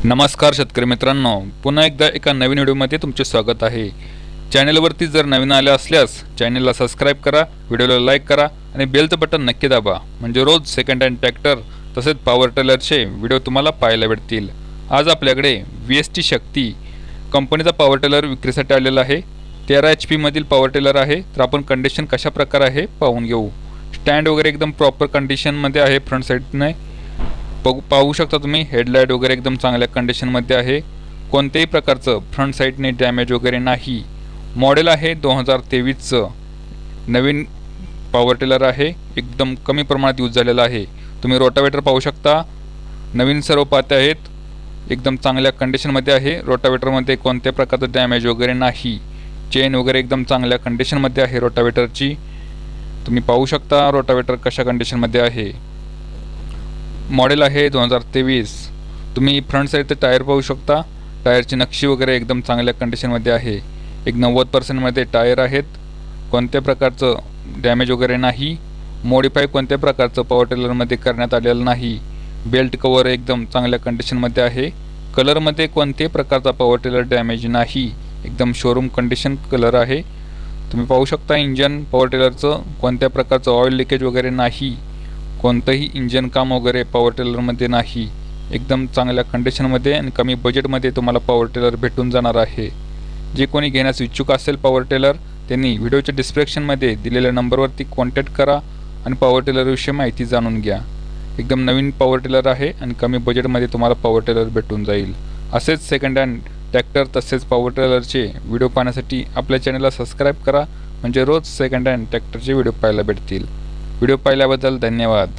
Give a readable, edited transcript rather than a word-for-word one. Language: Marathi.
नमस्कार शेतकरी मित्रांनो, पुन्हा एकदा एका नवीन व्हिडिओमध्ये तुमचे स्वागत आहे। चॅनलवरती जर नवीन आले असल्यास चॅनलला सबस्क्राइब करा, व्हिडिओला लाईक करा आणि बेलचं बटन नक्की दाबा, म्हणजे रोज सेकंड हँड ट्रॅक्टर तसेच पॉवर टिलरचे व्हिडिओ तुम्हाला पाहायला भेटतील। आज आपल्याकडे VST शक्ती कंपनीचा पॉवर टिलर विक्रीसाठी आलेला आहे। 13 HP मधील पॉवर टिलर आहे। तर आपण कंडिशन कशा प्रकारे आहे पाहून घेऊ। स्टँड वगैरे एकदम प्रॉपर कंडिशन मध्ये आहे। फ्रंट साइडने पाहू शकता तुम्ही, हेडलाइट वगैरे एकदम चांगल्या कंडिशन मध्ये आहे। कोणत्याही प्रकारचं फ्रंट साइडने डॅमेज वगैरे नाही। मॉडेल आहे 2023 चं नवीन पॉवर टिलर आहे। एकदम कमी प्रमाणात यूज झालेला आहे। तुम्ही रोटावेटर पाहू शकता, नवीन सर्व पाते आहेत, एकदम चांगल्या कंडिशन मध्ये आहे। रोटावेटर मध्ये कोणत्या प्रकारचं डॅमेज वगैरे नाही। चेन वगैरे एकदम चांगल्या कंडिशन मध्ये आहे रोटावेटरची। तुम्ही पाहू शकता रोटावेटर कशा कंडिशन मध्ये आहे। मॉडेल आहे 2023। तुम्ही फ्रंट साइडचे टायर पाहू शकता, टायरची नक्षी वगैरे एकदम चांगल्या कंडिशन मध्ये आहे। एक 90% मध्ये टायर आहेत। कोणत्या प्रकारचं डॅमेज वगैरे नाही। मॉडिफाय कोणत्या प्रकारचं पॉवर टिलर मध्ये करण्यात आलेलं नाही। बेल्ट कव्हर एकदम चांगल्या कंडिशन मध्ये आहे। कलर मध्ये कोणत्याही प्रकारचा पॉवर टिलर डॅमेज नाही, एकदम शोरूम कंडिशन कलर आहे। तुम्ही पाहू शकता इंजन पॉवर टिलरचं कोणत्या प्रकारचं ऑइल लीकेज वगैरे नाही। कोणतंही इंजन काम वगैरे पॉवर टिलर मध्ये नाही। एकदम चांगल्या कंडिशन मध्ये आणि कमी बजेट मध्ये तुम्हाला पॉवर टिलर भेटून जाणार आहे। जे कोणी घेण्यास इच्छुक असेल पॉवर टिलर, त्यांनी व्हिडिओच्या डिस्क्रिप्शन मध्ये दिलेल्या नंबरवरती कॉन्टॅक्ट करा आणि पॉवर टिलर विषयी माहिती जाणून घ्या। एकदम नवीन पॉवर टिलर आहे आणि कमी बजेट मध्ये तुम्हाला पॉवर टिलर भेटून जाईल। असेच सेकंड हँड ट्रॅक्टर तसेच पॉवर टिलरचे व्हिडिओ पाहण्यासाठी आपल्या चॅनलला सबस्क्राइब करा, म्हणजे रोज सेकंड हँड ट्रॅक्टरचे व्हिडिओ पाहायला भेटतील। व्हिडिओ पाहिल्याबद्दल धन्यवाद।